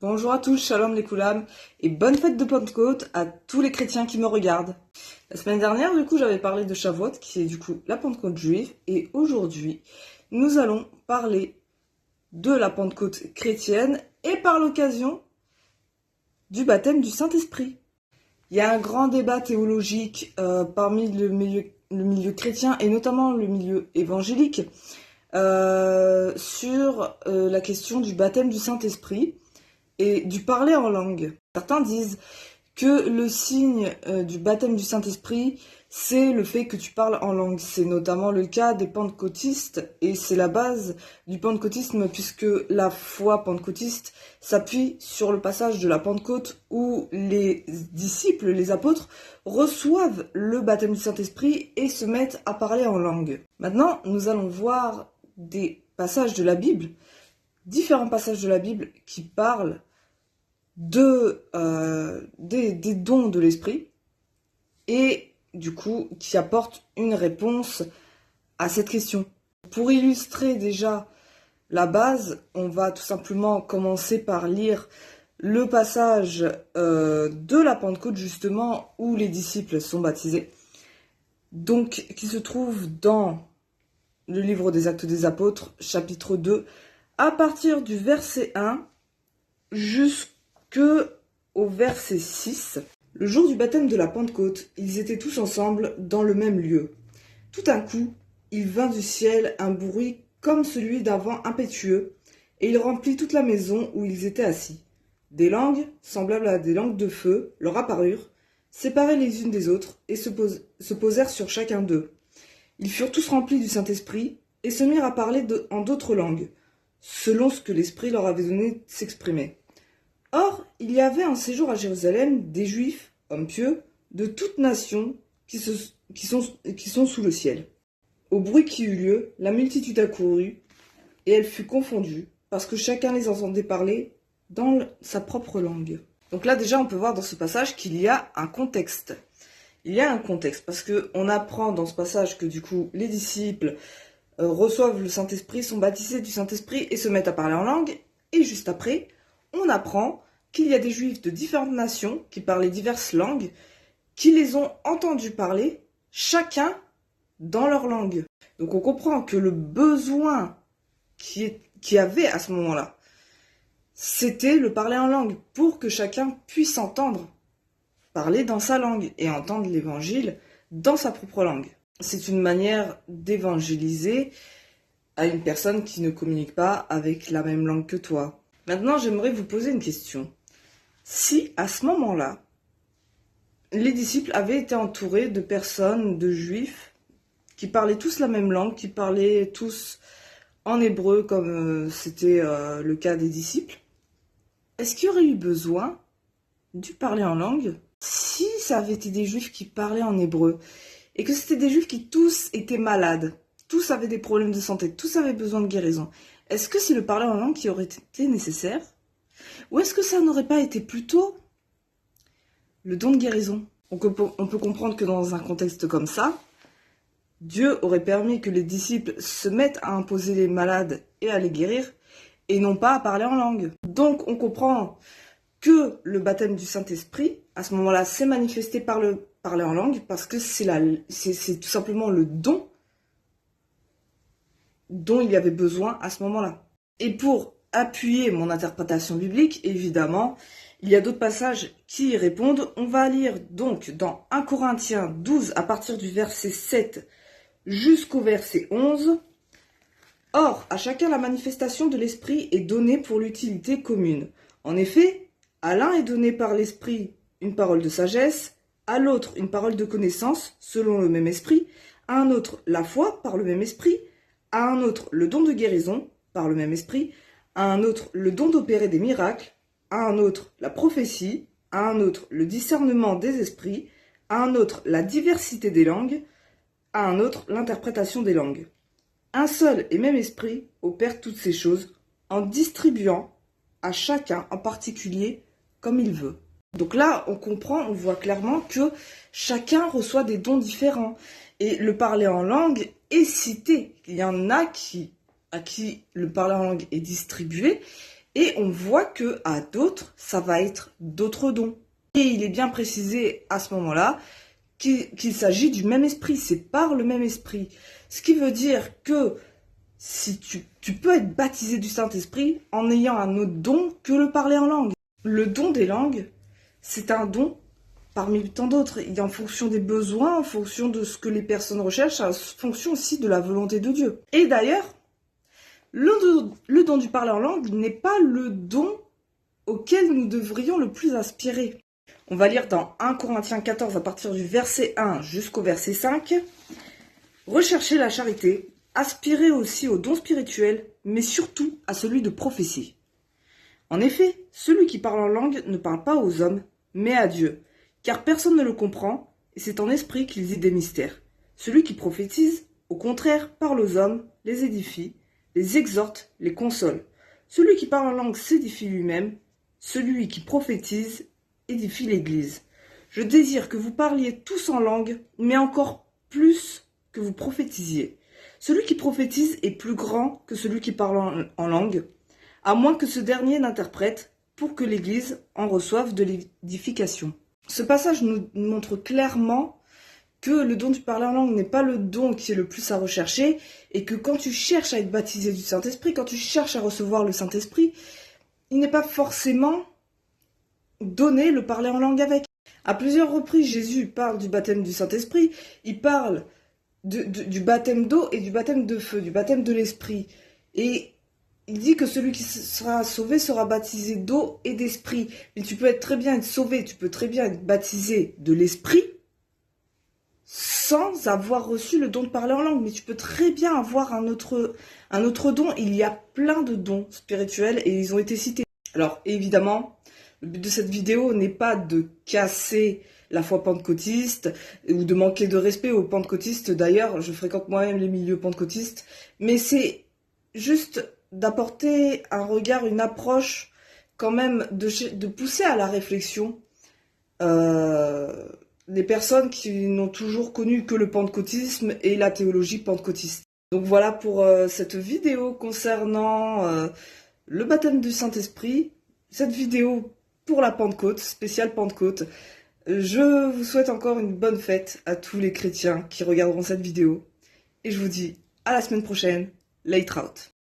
Bonjour à tous, shalom les koulam, et bonne fête de Pentecôte à tous les chrétiens qui me regardent. La semaine dernière, j'avais parlé de Shavuot, qui est la Pentecôte juive, et aujourd'hui, nous allons parler de la Pentecôte chrétienne, et par l'occasion, du baptême du Saint-Esprit. Il y a un grand débat théologique parmi le milieu chrétien, et notamment le milieu évangélique, sur la question du baptême du Saint-Esprit et du parler en langue. Certains disent que le signe du baptême du Saint-Esprit, c'est le fait que tu parles en langue. C'est notamment le cas des pentecôtistes et c'est la base du pentecôtisme puisque la foi pentecôtiste s'appuie sur le passage de la Pentecôte où les disciples, les apôtres, reçoivent le baptême du Saint-Esprit et se mettent à parler en langue. Maintenant, nous allons voir des passages de la Bible, différents passages de la Bible qui parlent des dons de l'esprit et du coup qui apportent une réponse à cette question. Pour illustrer déjà la base, on va tout simplement commencer par lire le passage de la Pentecôte justement où les disciples sont baptisés, donc qui se trouve dans le livre des Actes des Apôtres, chapitre 2, à partir du verset 1 jusqu'au verset 6. Le jour du baptême de la Pentecôte, ils étaient tous ensemble dans le même lieu. Tout d'un coup, il vint du ciel un bruit comme celui d'un vent impétueux, et il remplit toute la maison où ils étaient assis. Des langues, semblables à des langues de feu, leur apparurent, séparées les unes des autres, et se posèrent sur chacun d'eux. Ils furent tous remplis du Saint-Esprit, et se mirent à parler en d'autres langues, selon ce que l'Esprit leur avait donné de s'exprimer. Or, il y avait en séjour à Jérusalem des Juifs, hommes pieux, de toutes nations qui sont sous le ciel. Au bruit qui eut lieu, la multitude accourut, et elle fut confondue, parce que chacun les entendait parler dans sa propre langue. Donc là, déjà, on peut voir dans ce passage qu'il y a un contexte. Il y a un contexte, parce qu'on apprend dans ce passage que du coup, les disciples reçoivent le Saint-Esprit, sont baptisés du Saint-Esprit et se mettent à parler en langue, et juste après, on apprend qu'il y a des Juifs de différentes nations qui parlaient diverses langues, qui les ont entendus parler, chacun dans leur langue. Donc on comprend que le besoin qu'il y avait à ce moment-là, c'était le parler en langue, pour que chacun puisse entendre parler dans sa langue et entendre l'évangile dans sa propre langue. C'est une manière d'évangéliser à une personne qui ne communique pas avec la même langue que toi. Maintenant, j'aimerais vous poser une question. Si, à ce moment-là, les disciples avaient été entourés de personnes, de juifs, qui parlaient tous la même langue, qui parlaient tous en hébreu, comme c'était le cas des disciples, est-ce qu'il y aurait eu besoin de parler en langue si ça avait été des juifs qui parlaient en hébreu, et que c'était des juifs qui tous étaient malades, tous avaient des problèmes de santé, tous avaient besoin de guérison? Est-ce que c'est le parler en langue qui aurait été nécessaire? Ou est-ce que ça n'aurait pas été plutôt le don de guérison? On peut comprendre que dans un contexte comme ça, Dieu aurait permis que les disciples se mettent à imposer les malades et à les guérir, et non pas à parler en langue. Donc on comprend que le baptême du Saint-Esprit, à ce moment-là, s'est manifesté par le parler en langue, parce que c'est tout simplement le don dont il y avait besoin à ce moment-là. Et pour appuyer mon interprétation biblique, évidemment, il y a d'autres passages qui y répondent. On va lire donc dans 1 Corinthiens 12 à partir du verset 7 jusqu'au verset 11. Or, à chacun la manifestation de l'Esprit est donnée pour l'utilité commune. En effet, à l'un est donné par l'Esprit une parole de sagesse, à l'autre une parole de connaissance selon le même Esprit, à un autre la foi par le même Esprit, à un autre le don de guérison par le même Esprit, à un autre le don d'opérer des miracles, à un autre la prophétie, à un autre le discernement des esprits, à un autre la diversité des langues, à un autre l'interprétation des langues. Un seul et même Esprit opère toutes ces choses en distribuant à chacun en particulier comme il veut. Donc là, on comprend, on voit clairement que chacun reçoit des dons différents. Et le parler en langue est cité. Il y en a à qui le parler en langue est distribué, Et on voit que à d'autres, ça va être d'autres dons. Et il est bien précisé à ce moment-là qu'il s'agit du même esprit, c'est par le même esprit. Ce qui veut dire que si tu peux être baptisé du Saint-Esprit en ayant un autre don que le parler en langue. Le don des langues, c'est un don parmi tant d'autres. Il est en fonction des besoins, en fonction de ce que les personnes recherchent, en fonction aussi de la volonté de Dieu. Et d'ailleurs, le don du parler en langue n'est pas le don auquel nous devrions le plus aspirer. On va lire dans 1 Corinthiens 14 à partir du verset 1 jusqu'au verset 5. Recherchez la charité, aspirez aussi au don spirituel, mais surtout à celui de prophétie. En effet, celui qui parle en langue ne parle pas aux hommes, mais à Dieu, car personne ne le comprend, et c'est en esprit qu'il dit des mystères. Celui qui prophétise, au contraire, parle aux hommes, les édifie, les exhorte, les console. Celui qui parle en langue s'édifie lui-même, celui qui prophétise édifie l'Église. Je désire que vous parliez tous en langue, mais encore plus que vous prophétisiez. Celui qui prophétise est plus grand que celui qui parle en langue, à moins que ce dernier n'interprète, pour que l'Église en reçoive de l'édification. Ce passage nous montre clairement que le don du parler en langue n'est pas le don qui est le plus à rechercher, et que quand tu cherches à être baptisé du Saint-Esprit, quand tu cherches à recevoir le Saint-Esprit, il n'est pas forcément donné le parler en langue avec. À plusieurs reprises, Jésus parle du baptême du Saint-Esprit, il parle du baptême d'eau et du baptême de feu, du baptême de l'Esprit. Et il dit que celui qui sera sauvé sera baptisé d'eau et d'esprit. Mais tu peux très bien être sauvé, tu peux très bien être baptisé de l'Esprit sans avoir reçu le don de parler en langue. Mais tu peux très bien avoir un autre don. Il y a plein de dons spirituels et ils ont été cités. Alors évidemment, le but de cette vidéo n'est pas de casser la foi pentecôtiste ou de manquer de respect aux pentecôtistes. D'ailleurs, je fréquente moi-même les milieux pentecôtistes. Mais c'est juste d'apporter un regard, une approche quand même, de pousser à la réflexion les personnes qui n'ont toujours connu que le pentecôtisme et la théologie pentecôtiste. Donc voilà pour cette vidéo concernant le baptême du Saint-Esprit, cette vidéo pour la Pentecôte, spéciale Pentecôte. Je vous souhaite encore une bonne fête à tous les chrétiens qui regarderont cette vidéo. Et je vous dis à la semaine prochaine, Leitraut.